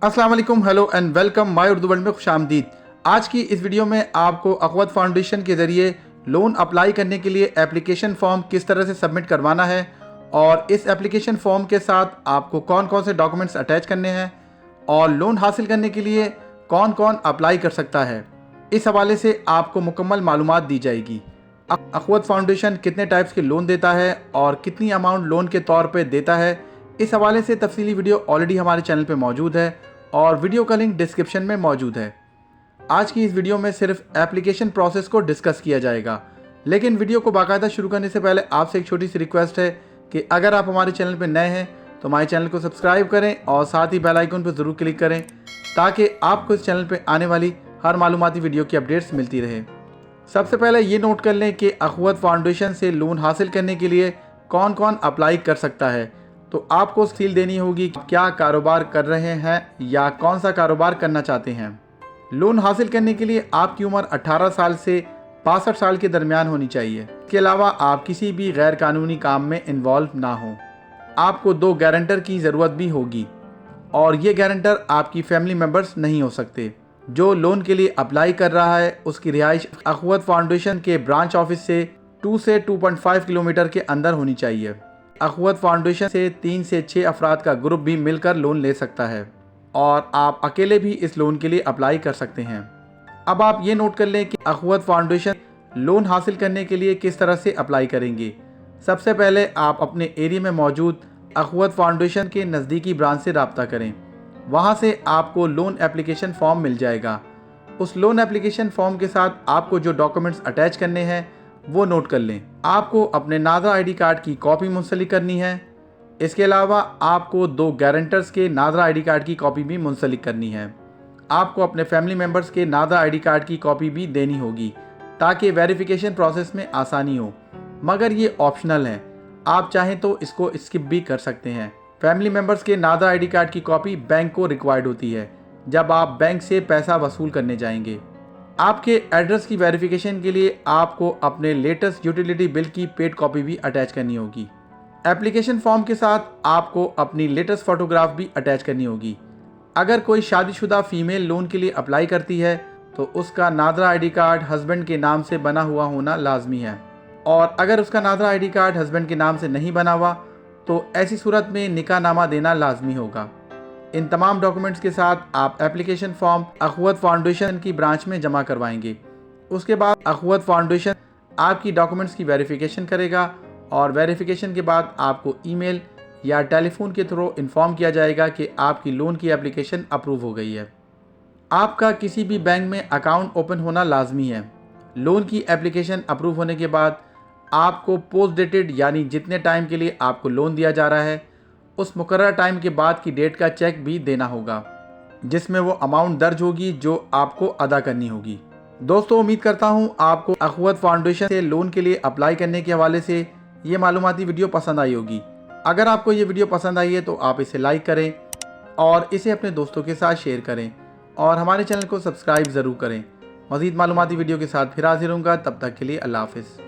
अस्सलाम वालेकुम, hello and welcome my Urdu world में खुशामदीद। आज की इस वीडियो में आपको अक़वत फाउंडेशन के ज़रिए लोन अप्लाई करने के लिए एप्लीकेशन फॉर्म किस तरह से सबमिट करवाना है और इस एप्लीकेशन फॉर्म के साथ आपको कौन कौन से डॉक्यूमेंट्स अटैच करने हैं और लोन हासिल करने के लिए कौन कौन अप्लाई कर सकता है, इस हवाले से आपको मुकम्मल मालूमात दी जाएगी। अक़वत फाउंडेशन कितने टाइप्स के लोन देता है और कितनी अमाउंट लोन के तौर पे देता है, इस हवाले से तफसीली वीडियो ऑलरेडी हमारे चैनल पे मौजूद है और वीडियो का लिंक डिस्क्रिप्शन में मौजूद है। आज की इस वीडियो में सिर्फ एप्लीकेशन प्रोसेस को डिस्कस किया जाएगा, लेकिन वीडियो को बाकायदा शुरू करने से पहले आपसे एक छोटी सी रिक्वेस्ट है कि अगर आप हमारे चैनल पर नए हैं तो हमारे चैनल को सब्सक्राइब करें और साथ ही बेल आइकन पर ज़रूर क्लिक करें ताकि आपको इस चैनल पर आने वाली हर मालूमाती वीडियो की अपडेट्स मिलती रहे। सबसे पहले ये नोट कर लें कि अक़वत फाउंडेशन से लोन हासिल करने के लिए कौन कौन अप्लाई कर सकता है। तो आपको सील देनी होगी कि क्या कारोबार कर रहे हैं या कौन सा कारोबार करना चाहते हैं। लोन हासिल करने के लिए आपकी उम्र 18 साल से 65 साल के दरमियान होनी चाहिए। इसके अलावा आप किसी भी गैर कानूनी काम में इन्वॉल्व ना हो। आपको 2 गारंटर की ज़रूरत भी होगी और ये गारंटर आपकी फैमिली मेम्बर्स नहीं हो सकते। जो लोन के लिए अप्लाई कर रहा है उसकी रिहाइश अक़वत फाउंडेशन के ब्रांच ऑफिस से 2 से 2.5 किलोमीटर के अंदर होनी चाहिए। अक़वत फाउंडेशन से 3 से 6 अफराद का ग्रुप भी मिलकर लोन ले सकता है और आप अकेले भी इस लोन के लिए अप्लाई कर सकते हैं। अब आप ये नोट कर लें कि अक़वत फाउंडेशन लोन हासिल करने के लिए किस तरह से अप्लाई करेंगे। सबसे पहले आप अपने एरिया में मौजूद अक़वत फाउंडेशन के नज़दीकी ब्रांच से रब्ता करें। वहाँ से आपको लोन एप्लीकेशन फॉर्म मिल जाएगा। उस लोन एप्लीकेशन फॉर्म के साथ आपको जो डॉक्यूमेंट्स अटैच करने हैं वो नोट कर लें। आपको अपने नादरा आईडी कार्ड की कॉपी मुंसलिक करनी है। इसके अलावा आपको 2 गारंटर्स के नादरा आईडी कार्ड की कॉपी भी मुंसलिक करनी है। आपको अपने फैमिली मेम्बर्स के नादरा आईडी कार्ड की कॉपी भी देनी होगी ताकि वेरिफिकेशन प्रोसेस में आसानी हो, मगर ये ऑप्शनल है, आप चाहें तो इसको स्किप भी कर सकते हैं। फैमिली मेम्बर्स के नादरा आईडी कार्ड की कॉपी बैंक को रिक्वायर्ड होती है जब आप बैंक से पैसा वसूल करने जाएंगे। आपके एड्रेस की वेरिफिकेशन के लिए आपको अपने लेटेस्ट यूटिलिटी बिल की पेड कॉपी भी अटैच करनी होगी। एप्लीकेशन फॉर्म के साथ आपको अपनी लेटेस्ट फोटोग्राफ भी अटैच करनी होगी। अगर कोई शादीशुदा फीमेल लोन के लिए अप्लाई करती है तो उसका नादरा आईडी कार्ड हस्बैंड के नाम से बना हुआ होना लाजमी है, और अगर उसका नादरा आईडी कार्ड हस्बैंड के नाम से नहीं बना हुआ तो ऐसी सूरत में निकाहनामा देना लाजमी होगा। इन तमाम डॉक्यूमेंट्स के साथ आप एप्लीकेशन फॉर्म अक़वत फाउंडेशन की ब्रांच में जमा करवाएंगे। उसके बाद अक़वत फाउंडेशन आपकी डॉक्यूमेंट्स की वेरिफिकेशन करेगा और वेरिफिकेशन के बाद आपको ईमेल या टेलीफोन के थ्रू इन्फॉर्म किया जाएगा कि आपकी लोन की एप्लीकेशन अप्रूव हो गई है। आपका किसी भी बैंक में अकाउंट ओपन होना लाजमी है। लोन की एप्लीकेशन अप्रूव होने के बाद आपको पोस्ट डेटेड यानी जितने टाइम के लिए आपको लोन दिया जा रहा है उस मुकर्रर टाइम के बाद की डेट का चेक भी देना होगा, जिसमें वो अमाउंट दर्ज होगी जो आपको अदा करनी होगी। दोस्तों, उम्मीद करता हूँ आपको अक़वत फाउंडेशन से लोन के लिए अप्लाई करने के हवाले से ये मालूमाती वीडियो पसंद आई होगी। अगर आपको ये वीडियो पसंद आई है तो आप इसे लाइक करें और इसे अपने दोस्तों के साथ शेयर करें और हमारे चैनल को सब्सक्राइब ज़रूर करें। मज़ीद मालूमाती वीडियो के साथ फिर हाजिर होऊंगा, तब तक के लिए अल्लाह हाफ़िज़।